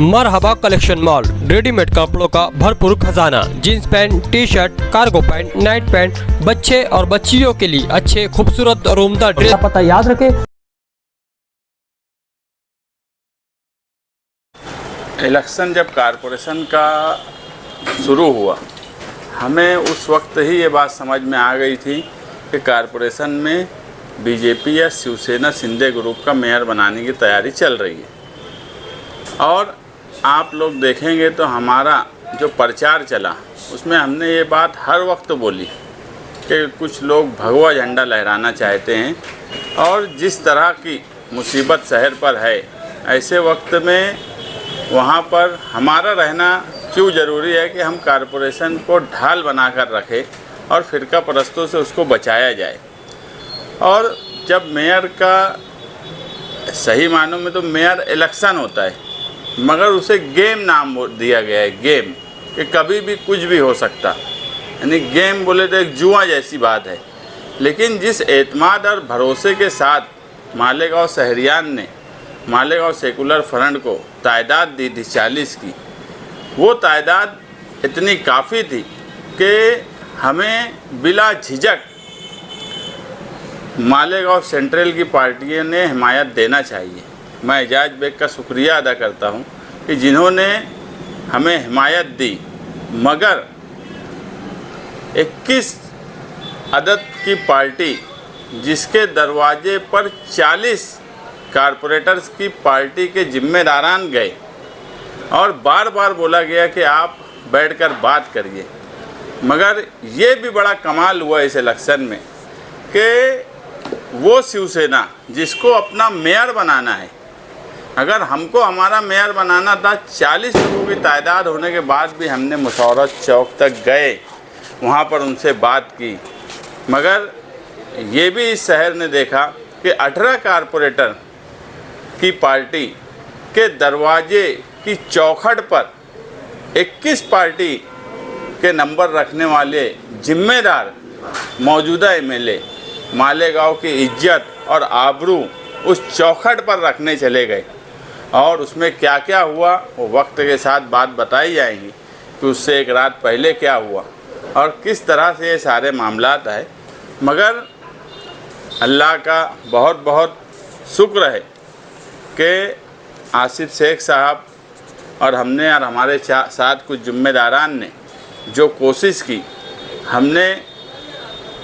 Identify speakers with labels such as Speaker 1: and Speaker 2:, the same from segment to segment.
Speaker 1: मरहबा collection mall, readymade कपड़ों का भरपूर खजाना। Jeans pant, T shirt, cargo pant, night pant, बच्चे और बच्चियों के लिए अच्छे खूबसूरत और उम्दा ड्रेस।
Speaker 2: पता याद रखें।
Speaker 3: इलेक्शन जब कारपोरेशन का शुरू हुआ, हमें उस वक्त ही ये बात समझ में आ गई थी कि कारपोरेशन में बीजेपी या शिवसेना शिंदे ग्रुप का मेयर बनाने की तैयारी चल रही है। और आप लोग देखेंगे तो हमारा जो प्रचार चला उसमें हमने ये बात हर वक्त बोली कि कुछ लोग भगवा झंडा लहराना चाहते हैं और जिस तरह की मुसीबत शहर पर है, ऐसे वक्त में वहाँ पर हमारा रहना क्यों ज़रूरी है कि हम कारपोरेशन को ढाल बनाकर रखें और फिरका परस्तों से उसको बचाया जाए। और जब मेयर का सही मानों में तो मेयर इलेक्शन होता है, मगर उसे गेम नाम दिया गया है, गेम, कि कभी भी कुछ भी हो सकता, यानी गेम बोले तो एक जुआ जैसी बात है। लेकिन जिस एतमाद और भरोसे के साथ मालेगांव शहरियान ने मालेगांव सेकुलर फ्रंट को तादाद दी थी 40 की, वो तादाद इतनी काफ़ी थी कि हमें बिला झिझक मालेगांव सेंट्रल की पार्टियों ने हिमायत देना चाहिए। मैं एजाज बेग का शुक्रिया अदा करता हूं कि जिन्होंने हमें हिमायत दी, मगर 21 अदद की पार्टी जिसके दरवाजे पर 40 कारपोरेटर्स की पार्टी के जिम्मेदारान गए और बार बार बोला गया कि आप बैठकर बात करिए। मगर ये भी बड़ा कमाल हुआ इस इलेक्शन में कि वो शिवसेना जिसको अपना मेयर बनाना है, अगर हमको हमारा मेयर बनाना था, 40 लोगों की तादाद होने के बाद भी हमने मुशौरत चौक तक गए, वहाँ पर उनसे बात की। मगर ये भी इस शहर ने देखा कि 18 कारपोरेटर की पार्टी के दरवाजे की चौखट पर 21 पार्टी के नंबर रखने वाले जिम्मेदार मौजूदा एमएलए मालेगांव की इज्जत और आबरू उस चौखट पर रखने चले गए। और उसमें क्या क्या हुआ वो वक्त के साथ बात बताई जाएंगी कि उससे एक रात पहले क्या हुआ और किस तरह से ये सारे मामलात है। मगर अल्लाह का बहुत बहुत शुक्र है कि आसिफ शेख साहब और हमने और हमारे साथ कुछ जिम्मेदारान ने जो कोशिश की, हमने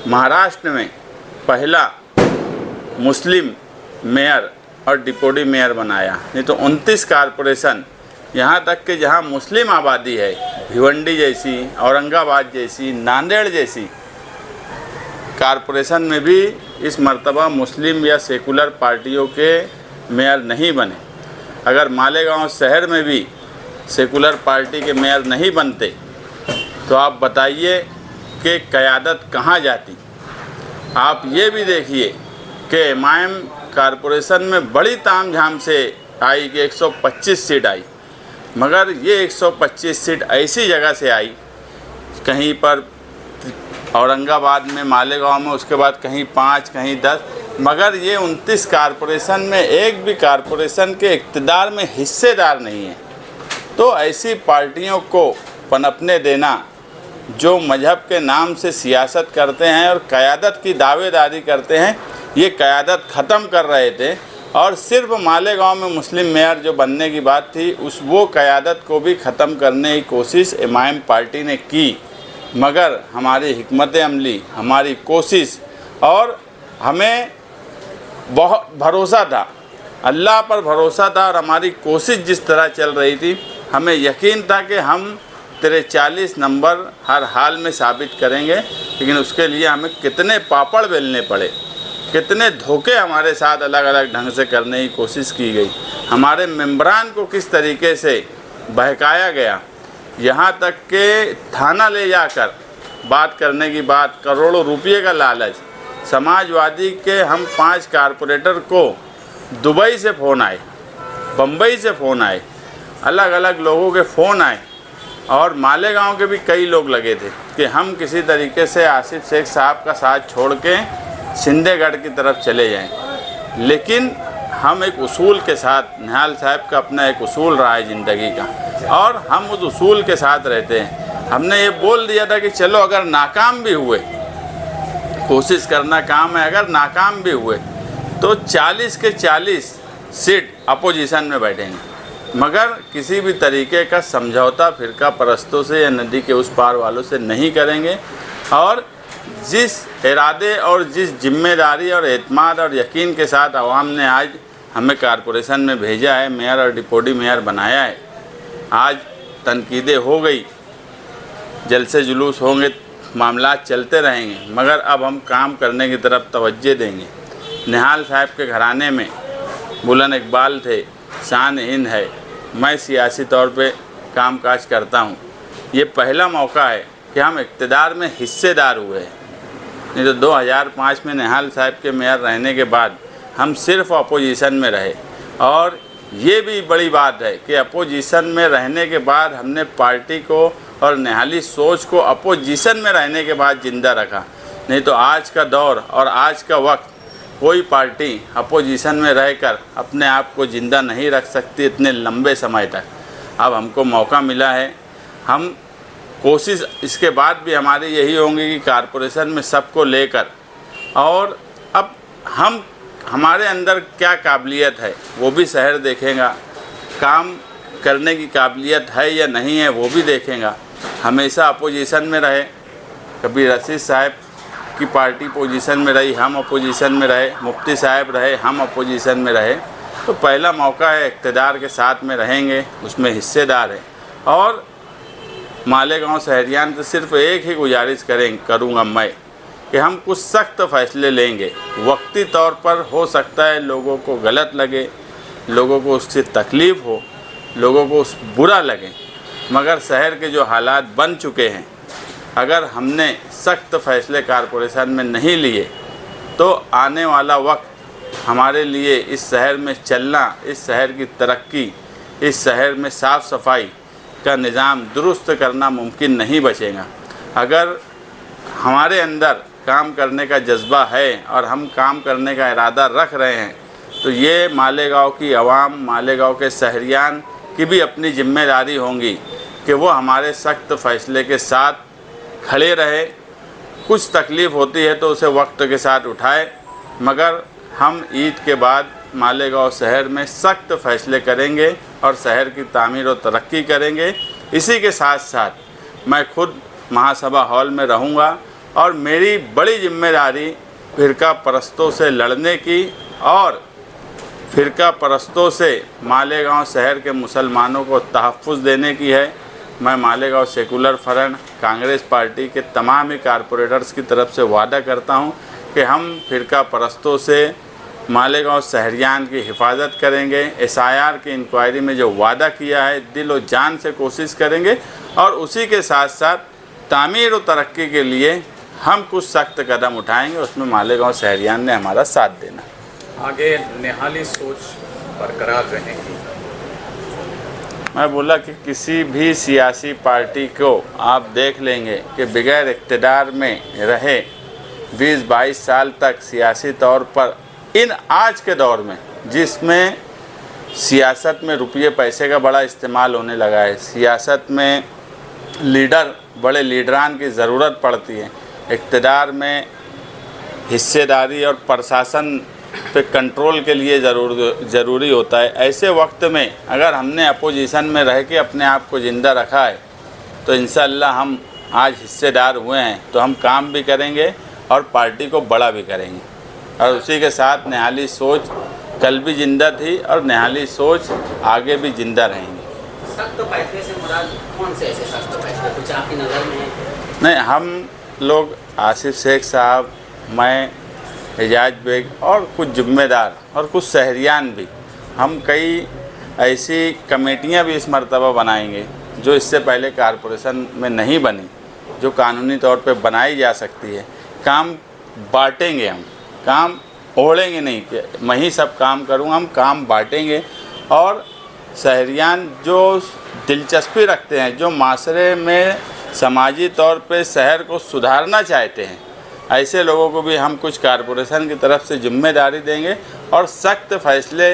Speaker 3: महाराष्ट्र में पहला मुस्लिम मेयर और डिप्टी मेयर बनाया। नहीं तो 29 कारपोरेशन, यहाँ तक कि जहाँ मुस्लिम आबादी है, भिवंडी जैसी, औरंगाबाद जैसी, नांदेड़ जैसी कारपोरेशन में भी इस मर्तबा मुस्लिम या सेकुलर पार्टियों के मेयर नहीं बने। अगर मालेगांव शहर में भी सेकुलर पार्टी के मेयर नहीं बनते तो आप बताइए कि क़यादत कहाँ जाती। आप ये भी देखिए कि एमआईएम कारपोरेशन में बड़ी तामझाम से आई कि 125 सीट आई, मगर ये 125 सीट ऐसी जगह से आई, कहीं पर औरंगाबाद में, मालेगांव में, उसके बाद कहीं 5, कहीं 10, मगर ये 29 कारपोरेशन में एक भी कारपोरेशन के इक़्तिदार में हिस्सेदार नहीं है। तो ऐसी पार्टियों को पनपने देना जो मजहब के नाम से सियासत करते हैं और क़यादत की दावेदारी करते हैं, ये क़यादत ख़त्म कर रहे थे। और सिर्फ मालेगांव में मुस्लिम मेयर जो बनने की बात थी, वो क़यादत को भी ख़त्म करने की कोशिश एमआईएम पार्टी ने की। मगर हमारी हिकमत अमली, हमारी कोशिश और हमें बहुत भरोसा था, अल्लाह पर भरोसा था और हमारी कोशिश जिस तरह चल रही थी, हमें यकीन था कि हम तेरे 40 नंबर हर हाल में साबित करेंगे। लेकिन उसके लिए हमें कितने पापड़ बेलने पड़े, कितने धोखे हमारे साथ अलग अलग ढंग से करने की कोशिश की गई, हमारे मेंबरान को किस तरीके से बहकाया गया, यहाँ तक कि थाना ले जाकर बात करने की बात, करोड़ों रुपये का लालच। समाजवादी के हम 5 कारपोरेटर को दुबई से फ़ोन आए, बम्बई से फ़ोन आए, अलग अलग लोगों के फ़ोन आए और मालेगांव के भी कई लोग लगे थे कि हम किसी तरीके से आसिफ शेख साहब का साथ छोड़ के शिंदेगढ़ की तरफ चले जाएं। लेकिन हम एक उसूल के साथ, निहाल साहब का अपना एक उसूल रहा है ज़िंदगी का, और हम उस उसूल के साथ रहते हैं। हमने ये बोल दिया था कि चलो अगर नाकाम भी हुए, कोशिश करना काम है, अगर नाकाम भी हुए तो 40 के 40 सीट अपोजिशन में बैठेंगे, मगर किसी भी तरीके का समझौता फ़िरका परस्तों से या नदी के उस पार वालों से नहीं करेंगे। और जिस इरादे और जिस जिम्मेदारी और एतमाद और यकीन के साथ आवाम ने आज हमें कारपोरेशन में भेजा है, मेयर और डिप्टी मेयर बनाया है, आज तनकीदें हो गई, जलसे जुलूस होंगे, मामलात चलते रहेंगे, मगर अब हम काम करने की तरफ तवज्जो देंगे। निहाल साहब के घराने में बुलंद इकबाल थे, शान हिंद है, मैं सियासी तौर पे कामकाज करता हूँ। ये पहला मौका है कि हम इक़्तिदार में हिस्सेदार हुए हैं, नहीं तो 2005 में निहाल साहब के मेयर रहने के बाद हम सिर्फ अपोजिशन में रहे। और ये भी बड़ी बात है कि अपोजिशन में रहने के बाद हमने पार्टी को और निहाली सोच को अपोजिशन में रहने के बाद ज़िंदा रखा, नहीं तो आज का दौर और आज का वक्त कोई पार्टी अपोजिशन में रहकर अपने आप को ज़िंदा नहीं रख सकती इतने लंबे समय तक। अब हमको मौका मिला है, हम कोशिश इसके बाद भी हमारी यही होंगी कि कारपोरेशन में सबको लेकर, और अब हम हमारे अंदर क्या काबिलियत है वो भी शहर देखेगा, काम करने की काबिलियत है या नहीं है वो भी देखेगा। हमेशा अपोजिशन में रहे, कभी रशीद साहब की पार्टी पोजीशन में रही, हम अपोजिशन में रहे, मुफ्ती साहब रहे, हम अपोजिशन में रहे, तो पहला मौका है, इक़्तिदार के साथ में रहेंगे, उसमें हिस्सेदार है। और मालेगांव शहरियान से सिर्फ एक ही गुजारिश करूँगा मैं कि हम कुछ सख्त फ़ैसले लेंगे। वक्ती तौर पर हो सकता है लोगों को गलत लगे, लोगों को उससे तकलीफ़ हो, लोगों को बुरा लगे, मगर शहर के जो हालात बन चुके हैं, अगर हमने सख्त फ़ैसले कारपोरेशन में नहीं लिए तो आने वाला वक्त हमारे लिए इस शहर में चलना, इस शहर की तरक्की, इस शहर में साफ़ सफाई का निज़ाम दुरुस्त करना मुमकिन नहीं बचेगा। अगर हमारे अंदर काम करने का जज्बा है और हम काम करने का इरादा रख रहे हैं, तो ये मालेगांव की आवाम, मालेगांव के शहरियान की भी अपनी जिम्मेदारी होंगी कि वो हमारे सख्त फ़ैसले के साथ खड़े रहे। कुछ तकलीफ़ होती है तो उसे वक्त के साथ उठाए, मगर हम ईद के बाद मालेगांव शहर में सख्त फ़ैसले करेंगे और शहर की तामीर और तरक्की करेंगे। इसी के साथ साथ मैं खुद महासभा हॉल में रहूँगा और मेरी बड़ी जिम्मेदारी फ़िरका परस्तों से लड़ने की और फ़िरका परस्तों से मालेगांव शहर के मुसलमानों को तहफ़्फ़ुज़ देने की है। मैं Malegaon secular front Congress party के तमाम ही कारपोरेटर्स की तरफ से वादा करता हूं कि हम फ़िरका परस्तों से मालेगांव शहरियान की हिफाजत करेंगे। SIR की इंक्वायरी में जो वादा किया है दिल और जान से कोशिश करेंगे, और उसी के साथ साथ तामीर और तरक्की के लिए हम कुछ सख्त कदम उठाएंगे, उसमें मालेगांव शहरियान ने हमारा साथ देना।
Speaker 2: आगे निहाली सोच बरकरार रहेगी।
Speaker 3: मैं बोला कि किसी भी सियासी पार्टी को आप देख लेंगे कि बगैर इक़्तिदार में रहे 20-22 साल तक सियासी तौर पर, इन आज के दौर में जिसमें सियासत में रुपये पैसे का बड़ा इस्तेमाल होने लगा है, सियासत में बड़े लीडरान की ज़रूरत पड़ती है, इक़्तिदार में हिस्सेदारी और प्रशासन पे कंट्रोल के लिए ज़रूरी होता है। ऐसे वक्त में अगर हमने अपोजिशन में रह के अपने आप को ज़िंदा रखा है तो इंशाअल्लाह हम आज हिस्सेदार हुए हैं, तो हम काम भी करेंगे और पार्टी को बड़ा भी करेंगे। और उसी के साथ निहाली सोच कल भी ज़िंदा थी और निहाली सोच आगे भी ज़िंदा रहेंगी।
Speaker 4: सख्त फैसले से मुराद कौन से ऐसे सख्त फैसले कुछ आपकी नज़र में है?
Speaker 3: नहीं, हम लोग आसिफ शेख साहब, मैं, एजाज बेग और कुछ ज़िम्मेदार और कुछ शहरियान भी, हम कई ऐसी कमेटियां भी इस मर्तबा बनाएंगे जो इससे पहले कारपोरेशन में नहीं बनी, जो कानूनी तौर पे बनाई जा सकती है। काम बांटेंगे, हम काम ओढ़ेंगे नहीं कि मैं ही सब काम करूँगा, हम काम बांटेंगे। और शहरियान जो दिलचस्पी रखते हैं, जो माशरे में समाजी तौर पे शहर को सुधारना चाहते हैं, ऐसे लोगों को भी हम कुछ कारपोरेशन की तरफ से जिम्मेदारी देंगे और सख्त फैसले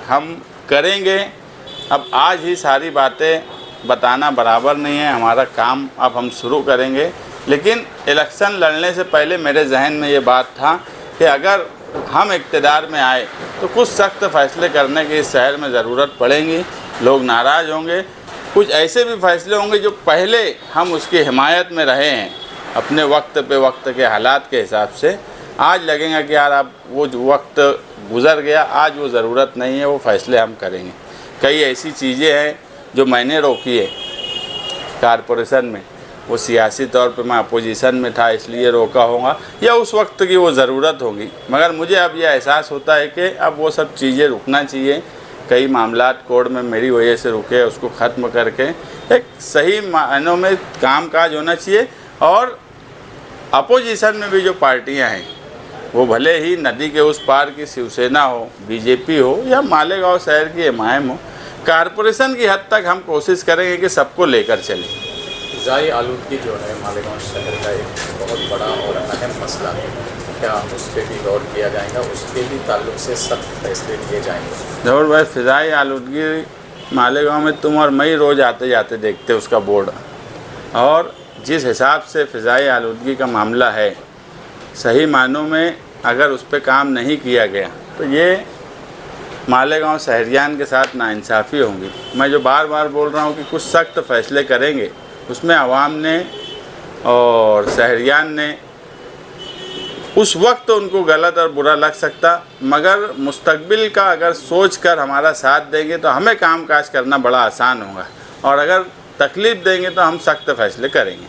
Speaker 3: हम करेंगे। अब आज ही सारी बातें बताना बराबर नहीं है, हमारा काम अब हम शुरू करेंगे। लेकिन इलेक्शन लड़ने से पहले मेरे जहन में ये बात था कि अगर हम इक़्तिदार में आए तो कुछ सख्त फैसले करने की इस शहर में ज़रूरत पड़ेगी। लोग नाराज़ होंगे, कुछ ऐसे भी फैसले होंगे जो पहले हम उसकी हिमायत में रहे हैं अपने वक्त के हालात के हिसाब से। आज लगेगा कि यार अब वो जो वक्त गुज़र गया, आज वो ज़रूरत नहीं है, वो फ़ैसले हम करेंगे। कई ऐसी चीज़ें हैं जो मैंने रोकी है कारपोरेशन में, वो सियासी तौर पे मैं अपोजिशन में था इसलिए रोका होगा या उस वक्त की वो ज़रूरत होगी, मगर मुझे अब ये एहसास होता है कि अब वो सब चीज़ें रुकना चाहिए। कई मामलात कोर्ट में मेरी वजह से रुके, उसको ख़त्म करके एक सही मायनों में कामकाज होना चाहिए। और अपोजिशन में भी जो पार्टियां हैं, वो भले ही नदी के उस पार की शिवसेना हो, बीजेपी हो या मालेगांव शहर की एमआईएम हो, कारपोरेशन की हद तक हम कोशिश करेंगे कि सबको लेकर चलें।
Speaker 2: फ़िज़ाई आलूदगी जो है मालेगांव शहर का एक बहुत बड़ा और अहम मसला है, क्या उस पर भी गौर किया जाएगा, उसके भी ताल्लुक से सख्त फैसले लिए जाएंगे?
Speaker 3: जरूर भाई, फ़िज़ाई आलूदगी मालेगांव में तुम और मैं ही रोज़ आते जाते देखते उसका बोर्ड, और जिस हिसाब से फ़िज़ाई आलूदगी का मामला है, सही मानों में अगर उस पर काम नहीं किया गया तो ये मालेगांव शहरियान के साथ नाइंसाफ़ी होगी। मैं जो बार बार बोल रहा हूँ कि कुछ सख्त फैसले करेंगे, उसमें आवाम ने और शहरियान ने उस वक्त उनको गलत और बुरा लग सकता, मगर मुस्तकबिल का अगर सोच कर हमारा साथ देंगे तो हमें काम काज करना बड़ा आसान होगा, और अगर तकलीफ़ देंगे तो हम सख्त फैसले करेंगे।